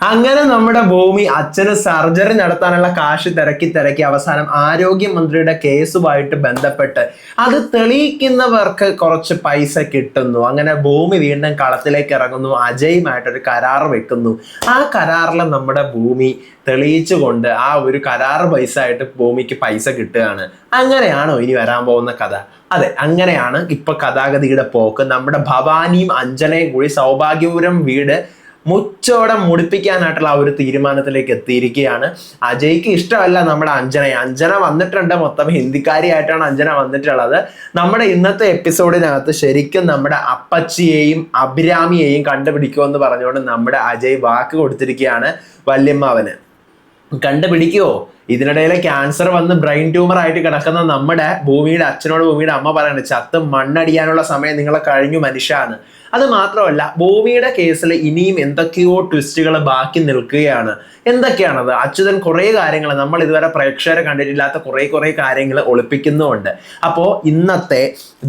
അങ്ങനെ നമ്മുടെ ഭൂമി അച്ഛന് സർജറി നടത്താനുള്ള കാശ് തിരക്കി അവസാനം ആരോഗ്യമന്ത്രിയുടെ കേസുമായിട്ട് ബന്ധപ്പെട്ട് അത് തെളിയിക്കുന്നവർക്ക് കുറച്ച് പൈസ കിട്ടുന്നു. അങ്ങനെ ഭൂമി വീണ്ടും കളത്തിലേക്ക് ഇറങ്ങുന്നു, അജയുമായിട്ടൊരു കരാർ വെക്കുന്നു. ആ കരാറിൽ നമ്മുടെ ഭൂമി തെളിയിച്ചുകൊണ്ട് ആ ഒരു കരാർ പൈസ ആയിട്ട് ഭൂമിക്ക് പൈസ കിട്ടുകയാണ്. അങ്ങനെയാണോ ഇനി വരാൻ പോകുന്ന കഥ? അതെ, അങ്ങനെയാണ് ഇപ്പൊ കഥാഗതിയുടെ പോക്ക്. നമ്മുടെ ഭവാനിയും അഞ്ജനയും കൂടി സൗഭാഗ്യപുരം വീട് മുച്ചോടെ മുടിപ്പിക്കാനായിട്ടുള്ള ആ ഒരു തീരുമാനത്തിലേക്ക് എത്തിയിരിക്കുകയാണ്. അജയ്ക്ക് ഇഷ്ടമല്ല നമ്മുടെ അഞ്ജന വന്നിട്ടുണ്ട്, മൊത്തം ഹിന്ദിക്കാരിയായിട്ടാണ് അഞ്ജന വന്നിട്ടുള്ളത്. നമ്മുടെ ഇന്നത്തെ എപ്പിസോഡിനകത്ത് ശരിക്കും നമ്മുടെ അപ്പച്ചിയെയും അഭിരാമിയെയും കണ്ടുപിടിക്കുമെന്ന് പറഞ്ഞുകൊണ്ട് നമ്മുടെ അജയ് വാക്ക് കൊടുത്തിരിക്കുകയാണ് വല്യമ്മാവന്. കണ്ടുപിടിക്കുവോ? ഇതിനിടയിലെ ക്യാൻസർ വന്ന് ബ്രെയിൻ ട്യൂമർ ആയിട്ട് കിടക്കുന്ന നമ്മുടെ ഭൂമിയുടെ അച്ഛനോട് ഭൂമിയുടെ അമ്മ പറയുന്നത് ചത്ത് മണ്ണടിയാനുള്ള സമയം നിങ്ങളെ കഴിഞ്ഞു മനുഷ്യാന്ന്. അത് മാത്രമല്ല, ഭൂമിയുടെ കേസിൽ ഇനിയും എന്തൊക്കെയോ ട്വിസ്റ്റുകൾ ബാക്കി നിൽക്കുകയാണ്. എന്തൊക്കെയാണത്? അച്യുതൻ കുറേ കാര്യങ്ങൾ നമ്മൾ ഇതുവരെ പ്രേക്ഷകരെ കണ്ടിട്ടില്ലാത്ത കുറേ കാര്യങ്ങൾ ഒളിപ്പിക്കുന്നുമുണ്ട്. അപ്പോൾ ഇന്നത്തെ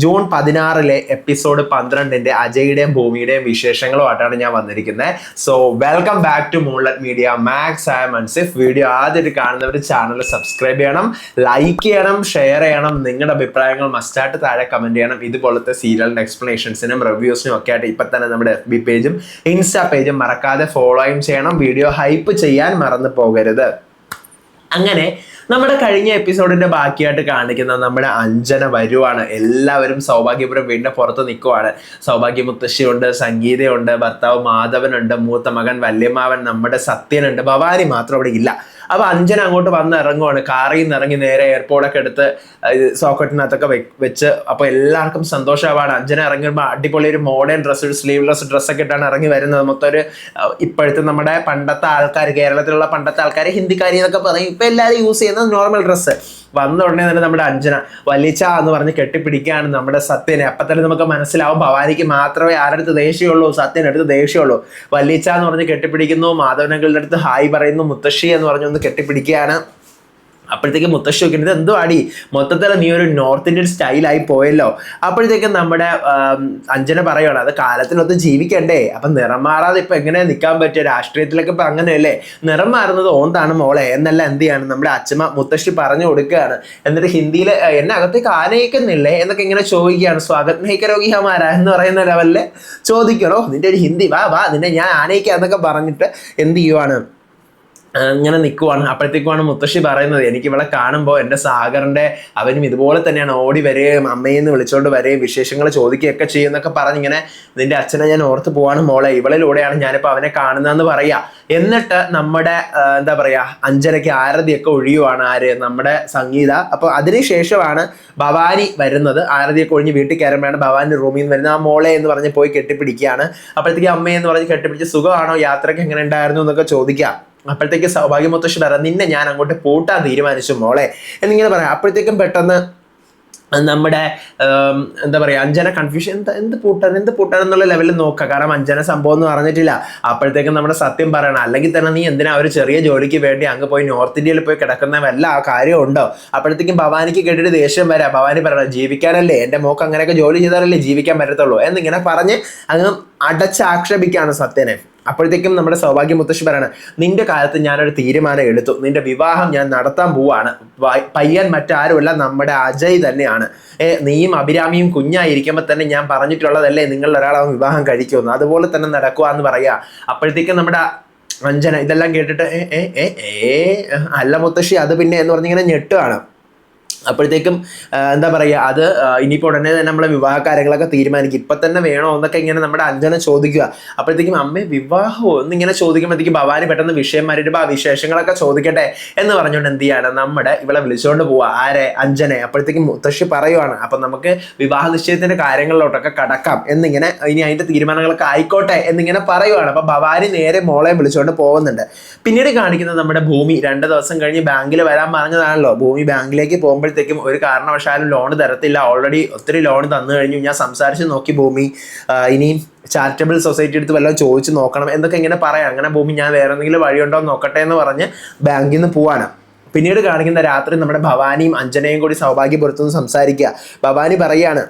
ജൂൺ 16 എപ്പിസോഡ് 12 അജയുടെയും ഭൂമിയുടെയും വിശേഷങ്ങളുമായിട്ടാണ് ഞാൻ വന്നിരിക്കുന്നത്. So welcome back to moonlight media. മാക്സ് ആയ മൻസിഫ്. വീഡിയോ ആദ്യമായിട്ട് കാണുന്നവർ ചാനൽ സബ്സ്ക്രൈബ് ചെയ്യണം, ലൈക്ക് ചെയ്യണം, ഷെയർ ചെയ്യണം. നിങ്ങളുടെ അഭിപ്രായങ്ങൾ മസ്റ്റായിട്ട് താഴെ കമന്റ് ചെയ്യണം. ഇതുപോലത്തെ സീരിയലിന്റെ എക്സ്പ്ലനേഷൻസിനും റിവ്യൂസിനും ഒക്കെ ആയിട്ട് ഇപ്പൊ തന്നെ നമ്മുടെ FB പേജും ഇൻസ്റ്റാ പേജും മറക്കാതെ ഫോളോയും ചെയ്യണം. വീഡിയോ ഹൈപ്പ് ചെയ്യാൻ മറന്നു പോകരുത്. അങ്ങനെ നമ്മുടെ കഴിഞ്ഞ എപ്പിസോഡിന്റെ ബാക്കിയായിട്ട് കാണിക്കുന്ന നമ്മുടെ അഞ്ജന വരുവാണ്. എല്ലാവരും സൗഭാഗ്യപുരം വീടിന്റെ പുറത്ത് നിൽക്കുവാണ്. സൗഭാഗ്യ മുത്തശ്ശിയുണ്ട്, സംഗീതയുണ്ട്, ഭർത്താവ് മാധവനുണ്ട്, മൂത്ത മകൻ വല്യമാവൻ, നമ്മുടെ സത്യനുണ്ട്, ഭവാനി മാത്രം അവിടെ ഇല്ല. അപ്പൊ അഞ്ജന അങ്ങോട്ട് വന്ന് ഇറങ്ങുവാണ്. കാറിൽ നിന്ന് ഇറങ്ങി നേരെ എയർപോർട്ടൊക്കെ എടുത്ത് സോക്കറ്റിനകത്തൊക്കെ വെച്ച് അപ്പൊ എല്ലാവർക്കും സന്തോഷമാണ്. അഞ്ജന ഇറങ്ങുമ്പോൾ അടിപൊളി ഒരു മോഡേൺ ഡ്രസ്സ്, ഒരു സ്ലീവ്ലെസ് ഡ്രസ്സൊക്കെ ഇട്ടാണ് ഇറങ്ങി വരുന്നത്. മൊത്തം ഒരു ഇപ്പോഴത്തെ നമ്മുടെ പണ്ടത്തെ ആൾക്കാർ, കേരളത്തിലുള്ള പണ്ടത്തെ ആൾക്കാർ ഹിന്ദിക്കാരി എന്നൊക്കെ പറയും. ഇപ്പൊ എല്ലാവരും യൂസ് ചെയ്യുന്നത് നോർമൽ ഡ്രസ്സ്. വന്ന ഉടനെ തന്നെ നമ്മുടെ അഞ്ജന വലിച്ച എന്ന് പറഞ്ഞ് കെട്ടിപ്പിടിക്കുകയാണ് നമ്മുടെ സത്യനെ. അപ്പൊ തന്നെ നമുക്ക് മനസ്സിലാവും ഭവാനിക്ക് മാത്രമേ ആരുടെ അടുത്ത് ദേഷ്യമുള്ളൂ, സത്യൻ്റെ അടുത്ത് ദേഷ്യമുള്ളൂ. വലിച്ച എന്ന് പറഞ്ഞ് കെട്ടിപ്പിടിക്കുന്നു. മാധവനങ്ങളുടെ അടുത്ത് ഹായ് പറയുന്നു. മുത്തശ്ശി എന്ന് പറഞ്ഞു ഒന്ന് കെട്ടിപ്പിടിക്കുകയാണ്. അപ്പോഴത്തേക്ക് മുത്തശ്ശി നോക്കിയിട്ട് എന്തോ അടി, മൊത്തത്തിൽ നീ ഒരു നോർത്ത് ഇന്ത്യൻ സ്റ്റൈലായി പോയല്ലോ. അപ്പോഴത്തേക്കും നമ്മുടെ അഞ്ജന പറയുകയാണ് അത് കാലത്തിനൊത്ത് ജീവിക്കണ്ടേ, അപ്പം നിറം മാറാതെ ഇപ്പം എങ്ങനെ നിൽക്കാൻ പറ്റുക? രാഷ്ട്രീയത്തിലൊക്കെ ഇപ്പം അങ്ങനെയല്ലേ, നിറം മാറുന്നത് ഓന്താണ് മോളെ എന്നല്ല എന്ത് ചെയ്യാണ് നമ്മുടെ അച്ഛമ്മ മുത്തശ്ശി പറഞ്ഞു കൊടുക്കുകയാണ്. എന്നിട്ട് ഹിന്ദിയിൽ എന്നെ അകത്തേക്ക് ആനയിക്കുന്നില്ലേ എന്നൊക്കെ ഇങ്ങനെ ചോദിക്കുകയാണ്. സ്വാഗത് നയിക്കരോഗിഹമാര എന്ന് പറയുന്ന ലെവലിൽ ചോദിക്കണോ, നിന്റെ ഒരു ഹിന്ദി വാ നിന്നെ ഞാൻ ആനയിക്കുക എന്നൊക്കെ പറഞ്ഞിട്ട് എന്ത് ചെയ്യുവാണ്, ഇങ്ങനെ നിൽക്കുവാണ്. അപ്പോഴത്തേക്കുമാണ് മുത്തശ്ശി പറയുന്നത് എനിക്ക് ഇവിടെ കാണുമ്പോൾ എൻ്റെ സാഗറിൻ്റെ അവനും ഇതുപോലെ തന്നെയാണ് ഓടി വരികയും അമ്മയെന്ന് വിളിച്ചുകൊണ്ട് വരികയും വിശേഷങ്ങൾ ചോദിക്കുകയൊക്കെ ചെയ്യുന്നൊക്കെ പറഞ്ഞിങ്ങനെ നിന്റെ അച്ഛനെ ഞാൻ ഓർത്ത് പോവാണ് മോളെ, ഇവളിലൂടെയാണ് ഞാനിപ്പോൾ അവനെ കാണുന്നതെന്ന് പറയുക. എന്നിട്ട് നമ്മുടെ എന്താ പറയുക അഞ്ജനയ്ക്ക് ആരതിയൊക്കെ ഒഴിയുവാണ്. ആര്? നമ്മുടെ സംഗീത. അപ്പോൾ അതിനുശേഷമാണ് ഭവാനി വരുന്നത്. ആരതിയൊക്കെ ഒഴിഞ്ഞ് വീട്ടിൽ കയറുമ്പോഴാണ് ഭവാനി റൂമിൽ നിന്ന് വരുന്നത്. ആ മോളെ എന്ന് പറഞ്ഞ് പോയി കെട്ടിപ്പിടിക്കുകയാണ്. അപ്പോഴത്തേക്ക് അമ്മയെന്ന് പറഞ്ഞ് കെട്ടിപ്പിടിച്ച് സുഖമാണോ, യാത്രയ്ക്ക് എങ്ങനെ ഉണ്ടായിരുന്നു എന്നൊക്കെ ചോദിക്കാം. അപ്പോഴത്തേക്ക് സൗഭാഗ്യ മുത്തശ്ശി പറയാം നിന്നെ ഞാൻ അങ്ങോട്ട് പൂട്ടാൻ തീരുമാനിച്ചു മോളെ എന്നിങ്ങനെ പറയാം. അപ്പോഴത്തേക്കും പെട്ടെന്ന് നമ്മുടെ എന്താ പറയുക അഞ്ജന കൺഫ്യൂഷൻ, എന്ത് പൂട്ടാൻ എന്നുള്ള ലെവലിൽ നോക്കുക. കാരണം അഞ്ജന സംഭവം ഒന്നും അറിഞ്ഞിട്ടില്ല. അപ്പോഴത്തേക്കും നമ്മുടെ സത്യം പറയണം, അല്ലെങ്കിൽ തന്നെ നീ എന്തിനാ ഒരു ചെറിയ ജോലിക്ക് വേണ്ടി അങ്ങ് പോയി നോർത്ത് ഇന്ത്യയിൽ പോയി കിടക്കുന്ന വല്ല ആ കാര്യം ഉണ്ടോ? അപ്പോഴത്തേക്കും ഭവാനിക്ക് കേട്ടിട്ട് ദേഷ്യം വരാം. ഭവാനി പറയണം ജീവിക്കാനല്ലേ, എൻ്റെ മോക്ക് അങ്ങനെയൊക്കെ ജോലി ചെയ്താലല്ലേ ജീവിക്കാൻ പറ്റത്തുള്ളൂ എന്നിങ്ങനെ പറഞ്ഞ് അങ്ങ് അടച്ചാക്ഷേപിക്കുകയാണ് സത്യനെ. അപ്പോഴത്തേക്കും നമ്മുടെ സൗഭാഗ്യ മുത്തശ്ശി പറയണം നിന്റെ കാലത്ത് ഞാനൊരു തീരുമാനം എടുത്തു, നിന്റെ വിവാഹം ഞാൻ നടത്താൻ പോവാണ്. പയ്യൻ മറ്റാരുമല്ല നമ്മുടെ അജയ് തന്നെയാണ്. നീയും അഭിരാമിയും കുഞ്ഞായിരിക്കുമ്പോൾ തന്നെ ഞാൻ പറഞ്ഞിട്ടുള്ളതല്ലേ നിങ്ങളിൽ ഒരാളാവും വിവാഹം കഴിക്കുമെന്ന്, അതുപോലെ തന്നെ നടക്കുക എന്ന് പറയുക. അപ്പോഴത്തേക്കും നമ്മുടെ അഞ്ജന ഇതെല്ലാം കേട്ടിട്ട് അല്ല മുത്തശ്ശി അത് പിന്നെ എന്ന് പറഞ്ഞിങ്ങനെ ഞെട്ടുകയാണ്. അപ്പോഴത്തേക്കും എന്താ പറയുക അത് ഇനിയിപ്പോൾ ഉടനെ തന്നെ നമ്മളെ വിവാഹ കാര്യങ്ങളൊക്കെ തീരുമാനിക്കും, ഇപ്പം തന്നെ വേണോ എന്നൊക്കെ ഇങ്ങനെ നമ്മുടെ അഞ്ജന ചോദിക്കുക. അപ്പോഴത്തേക്കും അമ്മേ വിവാഹമോ എന്നിങ്ങനെ ചോദിക്കുമ്പോഴത്തേക്കും ഭവാനി പെട്ടെന്ന് വിഷയം മാറിയിട്ട് ആ വിശേഷങ്ങളൊക്കെ ചോദിക്കട്ടെ എന്ന് പറഞ്ഞുകൊണ്ട് എന്ത് ചെയ്യാണ് നമ്മുടെ ഇവളെ വിളിച്ചുകൊണ്ട് പോവുക. ആരെ? അഞ്ജനെ. അപ്പോഴത്തേക്കും മുത്തശ്ശി പറയുവാണ് അപ്പം നമുക്ക് വിവാഹ നിശ്ചയത്തിൻ്റെ കാര്യങ്ങളിലോട്ടൊക്കെ കടക്കാം എന്നിങ്ങനെ, ഇനി അതിൻ്റെ തീരുമാനങ്ങളൊക്കെ ആയിക്കോട്ടെ എന്നിങ്ങനെ പറയുവാണ്. അപ്പം ഭവാനി നേരെ മോളെ വിളിച്ചുകൊണ്ട് പോകുന്നുണ്ട്. പിന്നീട് കാണിക്കുന്നത് നമ്മുടെ ഭൂമി 2 ദിവസം കഴിഞ്ഞ് ബാങ്കിൽ വരാൻ പറഞ്ഞതാണല്ലോ. ഭൂമി ബാങ്കിലേക്ക് പോകുമ്പോൾ ഒരു കാരണവശാലും ലോൺ തരത്തില്ല, ഓൾറെഡി ഒത്തിരി ലോൺ തന്നു കഴിഞ്ഞു, ഞാൻ സംസാരിച്ച് നോക്കി ഭൂമി, ഇനിയും ചാരിറ്റബിൾ സൊസൈറ്റി എടുത്ത് വല്ലതും ചോദിച്ച് നോക്കണം എന്നൊക്കെ ഇങ്ങനെ പറയാം. അങ്ങനെ ഭൂമി ഞാൻ വേറെ എന്തെങ്കിലും വഴിയുണ്ടോ എന്ന് നോക്കട്ടെ എന്ന് പറഞ്ഞ് ബാങ്കിൽ നിന്ന് പോവാണ്. പിന്നീട് കാണിക്കുന്ന രാത്രി നമ്മുടെ ഭവാനിയും അഞ്ജനയും കൂടി സൗഭാഗ്യപുരത്തുനിന്ന് സംസാരിക്കുക. ഭവാനി പറയാണ്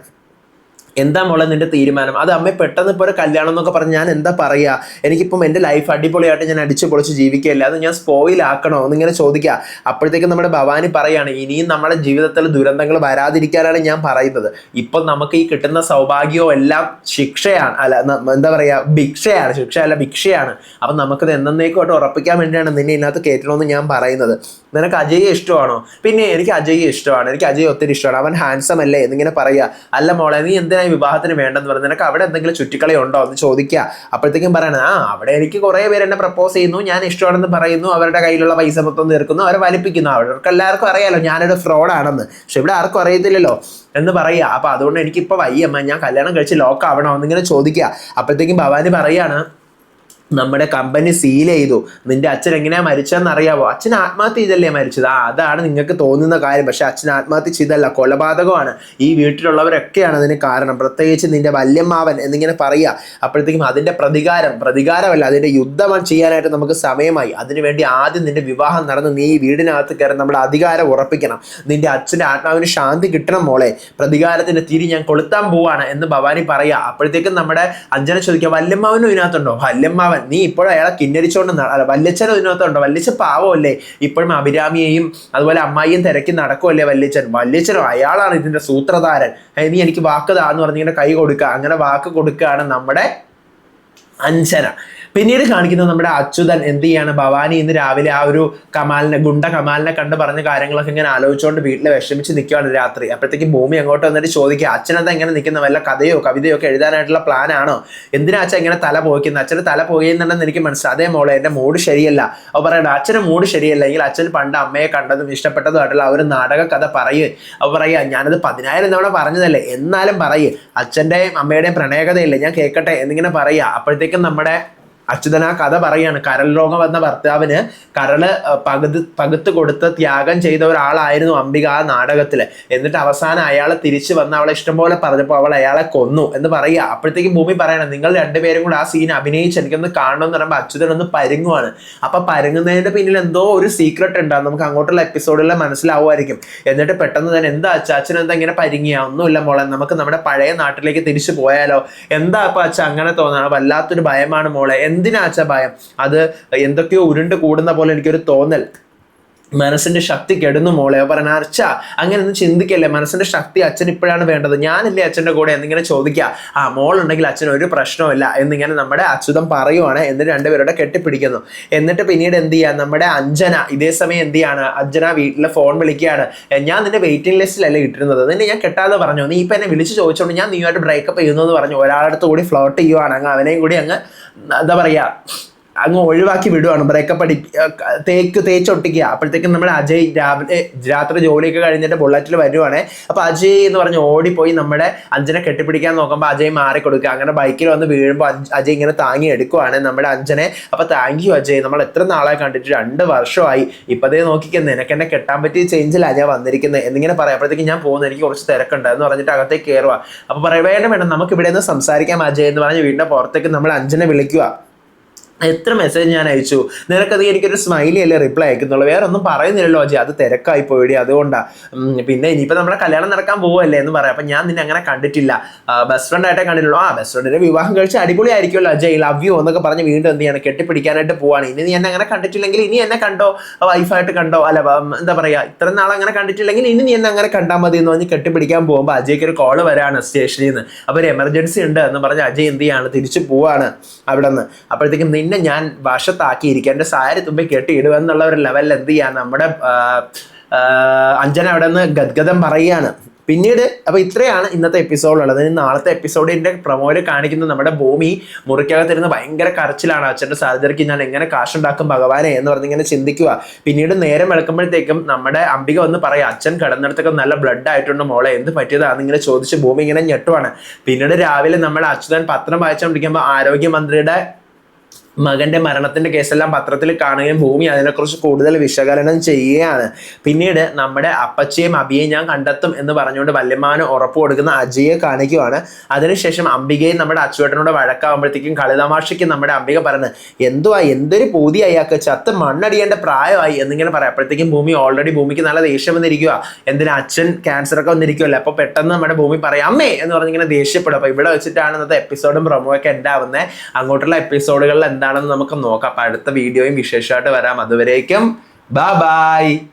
എന്താ മോളെ നിന്റെ തീരുമാനം? അത് അമ്മ പെട്ടെന്ന് ഇപ്പോൾ ഒരു കല്യാണം എന്നൊക്കെ പറഞ്ഞ് ഞാൻ എന്താ പറയുക? എനിക്കിപ്പം എൻ്റെ ലൈഫ് അടിപൊളിയായിട്ട് ഞാൻ അടിച്ചു പൊളിച്ച് ജീവിക്കുകയല്ലേ, അത് ഞാൻ സ്പോയിൽ ആക്കണോ എന്നിങ്ങനെ ചോദിക്കുക. അപ്പോഴത്തേക്കും നമ്മുടെ ഭവാനി പറയാണ്, ഇനിയും നമ്മുടെ ജീവിതത്തിൽ ദുരന്തങ്ങൾ വരാതിരിക്കാനാണ് ഞാൻ പറയുന്നത്. ഇപ്പം നമുക്ക് ഈ കിട്ടുന്ന സൗഭാഗ്യവും എല്ലാം ശിക്ഷയാണ്, അല്ല എന്താ പറയുക, ഭിക്ഷയാണ്. ശിക്ഷയല്ല ഭിക്ഷയാണ്. അപ്പം നമുക്കത് എന്നേക്കുമായിട്ട് ഉറപ്പിക്കാൻ വേണ്ടിയാണ് നിന്നെ ഇതിനകത്ത് കയറ്റണമെന്ന് ഞാൻ പറയുന്നത്. നിനക്ക് അജയ് ഇഷ്ടമാണോ? പിന്നെ എനിക്ക് അജയ് ഇഷ്ടമാണ്, എനിക്ക് അജയ് ഒത്തിരി ഇഷ്ടമാണ്, അവൻ ഹാൻസം അല്ലേ എന്നിങ്ങനെ പറയുക. അല്ല മോളെ, നീ എന്തിനാ വിവാഹത്തിന് വേണ്ടെന്ന് പറഞ്ഞു? നിനക്ക് അവിടെ എന്തെങ്കിലും ചുറ്റിക്കളി ഉണ്ടോ എന്ന് ചോദിക്കുക. അപ്പോഴത്തേക്കും പറയണ, അവിടെ എനിക്ക് കുറേ പേര് എന്നെ പ്രപ്പോസ് ചെയ്യുന്നു, ഞാൻ ഇഷ്ടമാണെന്ന് പറയുന്നു, അവരുടെ കയ്യിലുള്ള പൈസ മൊത്തം തീർക്കുന്നു, അവരെ വലിപ്പിക്കുന്നു. അവർക്ക് എല്ലാവർക്കും അറിയാലോ ഞാനൊരു ഫ്രോഡാണെന്ന്, പക്ഷെ ഇവിടെ ആർക്കും അറിയത്തില്ലല്ലോ എന്ന് പറയുക. അപ്പൊ അതുകൊണ്ട് എനിക്കിപ്പോൾ വയ്യമ്മ, ഞാൻ കല്യാണം കഴിച്ച് ലോക്ക് ആവണോ എന്നിങ്ങനെ ചോദിക്കുക. അപ്പോഴത്തേക്കും ഭവാനി പറയാണ്, നമ്മുടെ കമ്പനി സീൽ ചെയ്തു, നിന്റെ അച്ഛൻ എങ്ങനെയാ മരിച്ചതെന്ന് അറിയാവോ? അച്ഛൻ ആത്മഹത്യ ചെയ്തല്ലേ മരിച്ചത്? അതാണ് നിങ്ങൾക്ക് തോന്നുന്ന കാര്യം, പക്ഷെ അച്ഛൻ ആത്മഹത്യ ചെയ്തല്ല, കൊലപാതകമാണ്. ഈ വീട്ടിലുള്ളവരൊക്കെയാണ് അതിന് കാരണം, പ്രത്യേകിച്ച് നിന്റെ വല്യമ്മാവൻ എന്നിങ്ങനെ പറയുക. അപ്പോഴത്തേക്കും അതിന്റെ പ്രതികാരമല്ല, അതിന്റെ യുദ്ധം ചെയ്യാനായിട്ട് നമുക്ക് സമയമായി. അതിനുവേണ്ടി ആദ്യം നിന്റെ വിവാഹം നടന്ന് നീ ഈ വീടിനകത്ത് കയറി നമ്മുടെ അധികാരം ഉറപ്പിക്കണം. നിന്റെ അച്ഛൻ്റെ ആത്മാവിന് ശാന്തി കിട്ടണം മോളെ, പ്രതികാരത്തിന്റെ തിരി ഞാൻ കൊളുത്താൻ പോവാണ് എന്ന് ഭവാനി പറയുക. അപ്പോഴത്തേക്കും നമ്മുടെ അഞ്ജന ചോദിക്കുക, വല്യമ്മാവനും ഇതിനകത്തുണ്ടോ? വല്യമ്മാവൻ നീ ഇപ്പോഴും അയാളെ കിന്നരിച്ചോണ്ട് വല്യച്ഛനും ഇതിനകത്തുണ്ടോ? വല്യച്ഛൻ പാവമല്ലേ, ഇപ്പോഴും അഭിരാമിയെയും അതുപോലെ അമ്മായിയും തിരക്കി നടക്കുമല്ലേ വല്യച്ഛനോ? അയാളാണ് ഇതിന്റെ സൂത്രധാരൻ. നീ എനിക്ക് വാക്കുതാന്ന് പറഞ്ഞിങ്ങനെ കൈ കൊടുക്കുക. അങ്ങനെ വാക്ക് കൊടുക്കുകയാണ് നമ്മുടെ അഞ്ജന. പിന്നീട് കാണിക്കുന്നത് നമ്മുടെ അച്യുതൻ എന്ത് ചെയ്യാണ്, ഭവാനി ഇന്ന് രാവിലെ ആ ഒരു ഗുണ്ട കമാലിനെ കണ്ട് പറഞ്ഞ കാര്യങ്ങളൊക്കെ ഇങ്ങനെ ആലോചിച്ചുകൊണ്ട് വീട്ടിൽ വിഷമിച്ച് നിൽക്കുകയാണ് രാത്രി. അപ്പോഴത്തേക്ക് ഭൂമി അങ്ങോട്ട് വന്നിട്ട് ചോദിക്കുക, അച്ഛനെന്താ ഇങ്ങനെ നിൽക്കുന്ന, വല്ല കഥയോ കവിതയോ ഒക്കെ എഴുതാനായിട്ടുള്ള പ്ലാനാണോ? എന്തിനാ അച്ഛൻ ഇങ്ങനെ തല പോയിക്കുന്നത്? അച്ഛന് തല പോയെന്നുണ്ടെന്ന് എനിക്ക് മനസ്സിലായി. അതേ മോളെ, എൻ്റെ മൂഡ് ശരിയല്ല. അപ്പോൾ പറയണ്ട, അച്ഛന് മൂഡ് ശരിയല്ലെങ്കിൽ അച്ഛൻ പണ്ട് അമ്മയെ കണ്ടതും ഇഷ്ടപ്പെട്ടതും ആയിട്ടുള്ള ആ ഒരു നാടക കഥ പറയേ. അപ്പോൾ പറയുക, ഞാനത് 10,000 തവണ പറഞ്ഞതല്ലേ, എന്നാലും പറയേ, അച്ഛൻ്റെയും അമ്മയുടെയും പ്രണയകഥയില്ലേ, ഞാൻ കേൾക്കട്ടെ എന്നിങ്ങനെ പറയുക. അപ്പോഴത്തേക്കും നമ്മുടെ അച്യുതൻ ആ കഥ പറയാണ്. കരൾ രോഗം വന്ന ഭർത്താവിന് കരള് പകുത്ത് കൊടുത്ത് ത്യാഗം ചെയ്ത ഒരാളായിരുന്നു അംബിക ആ നാടകത്തില്. എന്നിട്ട് അവസാനം അയാൾ തിരിച്ചു വന്ന് അവളെ ഇഷ്ടംപോലെ പറഞ്ഞപ്പോൾ അവൾ അയാളെ കൊന്നു എന്ന് പറയുക. അപ്പോഴത്തേക്കും ഭൂമി പറയണം, നിങ്ങൾ രണ്ടുപേരും കൂടെ ആ സീൻ അഭിനയിച്ച് എനിക്കൊന്ന് കാണണമെന്ന് പറയുമ്പോൾ അച്യുതൻ ഒന്ന് പരുങ്ങുവാണ്. അപ്പൊ പരുങ്ങുന്നതിന്റെ പിന്നിൽ എന്തോ ഒരു സീക്രട്ട് ഉണ്ടാകും, നമുക്ക് അങ്ങോട്ടുള്ള എപ്പിസോഡിൽ മനസ്സിലാവുമായിരിക്കും. എന്നിട്ട് പെട്ടെന്ന് തന്നെ, എന്താ അച്ഛൻ എന്താ ഇങ്ങനെ പരുങ്ങിയ? ഒന്നുമില്ല മോളെ, നമുക്ക് നമ്മുടെ പഴയ നാട്ടിലേക്ക് തിരിച്ചു പോയാലോ? എന്താ അപ്പൊ അച്ഛ അങ്ങനെ തോന്നണം? വല്ലാത്തൊരു ഭയമാണ് മോളെ. എന്തിനാ അച്ഛ ഭയം? അത് എന്തൊക്കെയോ ഉരുണ്ട് കൂടുന്ന പോലെ എനിക്കൊരു തോന്നൽ, മനസ്സിന്റെ ശക്തി കെടുന്നു മോളെ. പറഞ്ഞ അച്ഛ അങ്ങനെ ഒന്നും ചിന്തിക്കല്ലേ, മനസ്സിന്റെ ശക്തി അച്ഛൻ ഇപ്പോഴാണ് വേണ്ടത്, ഞാനല്ലേ അച്ഛൻ്റെ കൂടെ എന്നിങ്ങനെ ചോദിക്കുക. മോളുണ്ടെങ്കിൽ അച്ഛൻ ഒരു പ്രശ്നമില്ല എന്നിങ്ങനെ നമ്മുടെ അച്യുതൻ പറയുവാണ്. എന്നിട്ട് രണ്ടുപേരുടെ കെട്ടിപ്പിടിക്കുന്നു. എന്നിട്ട് പിന്നീട് എന്ത് ചെയ്യാം, നമ്മുടെ അഞ്ജന ഇതേ സമയം എന്ത് ചെയ്യാണ്, അഞ്ജന വീട്ടിലെ ഫോൺ വിളിക്കുകയാണ്. ഞാൻ നിന്റെ വെയിറ്റിംഗ് ലിസ്റ്റിലല്ലേ ഇട്ടിരുന്നത്, നിന്നെ ഞാൻ കെട്ടാതെ പറഞ്ഞു, നീ ഇപ്പം എന്നെ വിളിച്ച് ചോദിച്ചോണ്ട് ഞാൻ നീയുമായിട്ട് ബ്രേക്കപ്പ് ചെയ്യുന്നു എന്ന് പറഞ്ഞു ഒരാളടുത്ത് കൂടി ഫ്ലോട്ട് ചെയ്യുവാണ്. അങ്ങ് അവനെയും കൂടി അങ്ങ് എന്താ പറയുക, അങ്ങ് ഒഴിവാക്കി വിടുവാണ്, ബ്രേക്കപ്പ് തേച്ചൊട്ടിക്കുക. അപ്പോഴത്തേക്കും നമ്മുടെ അജയ് രാത്രി ജോലിയൊക്കെ കഴിഞ്ഞിട്ട് ബുള്ളറ്റിൽ വരുവാണ്. അപ്പൊ അജയ് എന്ന് പറഞ്ഞ് ഓടിപ്പോയി നമ്മുടെ അഞ്ജനെ കെട്ടിപ്പിടിക്കാൻ നോക്കുമ്പോൾ അജയ് മാറിക്കൊടുക്കുക. അങ്ങനെ ബൈക്കിൽ വന്ന് വീഴുമ്പോൾ അജയ് ഇങ്ങനെ താങ്ങി എടുക്കുവാണ് നമ്മുടെ അഞ്ജനെ. അപ്പൊ താങ്ക് യു അജയ്, നമ്മൾ എത്ര നാളെ കണ്ടിട്ട്, 2 വർഷമായി, ഇപ്പതേ നോക്കിക്കുന്നത്, നിനക്ക് എന്നെ കെട്ടാൻ പറ്റിയ ചേഞ്ചിലാണ് ഞാൻ വന്നിരിക്കുന്നത് എന്നിങ്ങനെ പറയാം. അപ്പോഴത്തേക്ക് ഞാൻ പോകുന്നു, എനിക്ക് കുറച്ച് തിരക്കുണ്ട് എന്ന് പറഞ്ഞിട്ട് അകത്തേക്ക് കയറുക. അപ്പൊ പറയാം, വേണ്ട നമുക്ക് ഇവിടെ നിന്ന് സംസാരിക്കാം അജയ് എന്ന് പറഞ്ഞ് വീടിന്റെ പുറത്തേക്ക് നമ്മൾ അഞ്ജനെ വിളിക്കുക. എത്ര മെസ്സേജ് ഞാൻ അയച്ചു, നിനക്കത് എനിക്കൊരു സ്മൈലി അല്ലേ റിപ്ലൈ അയക്കുന്നുള്ളൂ, വേറെ ഒന്നും പറയുന്നില്ലല്ലോ അജയ്, അത് തിരക്കായി പോയി, അതുകൊണ്ടാണ്. പിന്നെ ഇനിയിപ്പോൾ നമ്മുടെ കല്യാണം നടക്കാൻ പോവല്ലേ എന്ന് പറയാം. അപ്പം ഞാൻ നിന്നെ അങ്ങനെ കണ്ടിട്ടില്ല, ബെസ്റ്റ് ഫ്രണ്ട് ആയിട്ടേ കണ്ടിട്ടുള്ളൂ. ബെസ്റ്റ് ഫ്രണ്ടിനെ വിവാഹം കഴിച്ച് അടിപൊളി ആയിരിക്കുമല്ലോ അജയ്, ലവ് യു എന്നൊക്കെ പറഞ്ഞ് വീണ്ടും എന്ത് ചെയ്യാണ്, കെട്ടിപ്പിടിക്കാനായിട്ട് പോവാണ്. ഇനി നീ എന്നെ അങ്ങനെ കണ്ടിട്ടില്ലെങ്കിൽ ഇനി എന്നെ കണ്ടോ, വൈഫായിട്ട് കണ്ടോ, അല്ല എന്താ പറയുക, ഇത്ര നാൾ അങ്ങനെ കണ്ടിട്ടില്ലെങ്കിൽ ഇനി നീ എന്നെ അങ്ങനെ കണ്ടാൽ മതി എന്ന് പറഞ്ഞ് കെട്ടിപ്പിടിക്കാൻ പോകുമ്പോൾ അജയ്ക്ക് ഒരു കോള് വരാണ് സ്റ്റേഷനിൽ നിന്ന്. അപ്പോൾ ഒരു എമർജൻസി ഉണ്ട് എന്ന് പറഞ്ഞ് അജയ് എന്ത് ചെയ്യാണ്, തിരിച്ചു പോവാണ് അവിടെ നിന്ന്. അപ്പോഴത്തേക്കും നിന്നെ ഞാൻ വശത്താക്കിയിരിക്കുക, എൻ്റെ സാരി തുമ്പി കെട്ടിയിടുക എന്നുള്ള ഒരു ലെവലിൽ എന്ത് ചെയ്യാൻ നമ്മുടെ അഞ്ജന അവിടെ നിന്ന് ഗദ്ഗതം പറയുകയാണ്. പിന്നീട് അപ്പോൾ ഇത്രയാണ് ഇന്നത്തെ എപ്പിസോഡുള്ളത്. നാളത്തെ എപ്പിസോഡിൻ്റെ പ്രൊമോയിൽ കാണിക്കുന്നത് നമ്മുടെ ഭൂമി മുറിക്കകത്തിരുന്ന് ഭയങ്കര കരച്ചിലാണ്, അച്ഛൻ്റെ സർജറിക്ക് ഞാൻ എങ്ങനെ കാശുണ്ടാക്കും ഭഗവാനെ എന്ന് പറഞ്ഞിങ്ങനെ ചിന്തിക്കുക. പിന്നീട് നേരം വെളുക്കുമ്പോഴത്തേക്കും നമ്മുടെ അംബിക വന്ന് പറയാം, അച്ഛൻ കിടന്നിടത്തൊക്കെ നല്ല ബ്ലഡ് ആയിട്ടുണ്ട് മോളെ, എന്ത് പറ്റിയതാണെന്നിങ്ങനെ ചോദിച്ച് ഭൂമി ഇങ്ങനെ ഞെട്ടുവാണ്. പിന്നീട് രാവിലെ നമ്മുടെ അച്യുതൻ പത്രം വായിച്ചുകൊണ്ടിരിക്കുമ്പോൾ ആരോഗ്യമന്ത്രിയുടെ മകന്റെ മരണത്തിന്റെ കേസെല്ലാം പത്രത്തിൽ കാണുകയും ഭൂമി അതിനെക്കുറിച്ച് കൂടുതൽ വിശകലനം ചെയ്യുകയാണ്. പിന്നീട് നമ്മുടെ അപ്പച്ചയും അബിയെയും ഞാൻ കണ്ടെത്തും എന്ന് പറഞ്ഞുകൊണ്ട് വല്യമ്മാവന് ഉറപ്പ് കൊടുക്കുന്ന അജയെ കാണിക്കുവാണ്. അതിനുശേഷം അംബികയും നമ്മുടെ അച്ചുവേട്ടനോട് വഴക്കാവുമ്പോഴത്തേക്കും കളിതമാശയ്ക്ക് നമ്മുടെ അംബിക പറയുന്നത് എന്തുവാ എന്തൊരു പൂതി അയാൾക്ക് ചത്ത് മണ്ണടിയേണ്ട പ്രായമായി എന്നിങ്ങനെ പറയാം. അപ്പോഴത്തേക്കും ഭൂമി ഓൾറെഡി ഭൂമിക്ക് നല്ല ദേഷ്യം വന്നിരിക്കുക. എന്തിനാ അച്ഛൻ ക്യാൻസർ ഒക്കെ വന്നിരിക്കുമല്ലോ. അപ്പോൾ പെട്ടെന്ന് നമ്മുടെ ഭൂമി പറയാം അമ്മേ എന്ന് പറഞ്ഞിങ്ങനെ ദേഷ്യപ്പെടും. അപ്പോൾ ഇവിടെ വെച്ചിട്ടാണ് ഇന്നത്തെ എപ്പിസോഡും പ്രൊമോ ഒക്കെ ഉണ്ടാവുന്നത്. അങ്ങോട്ടുള്ള എപ്പിസോഡുകളിൽ എന്താണെന്ന് നമുക്ക് നോക്കാം. അപ്പൊ അടുത്ത വീഡിയോയും വിശേഷമായിട്ട് വരാം. അതുവരേക്കും ബൈ ബൈ.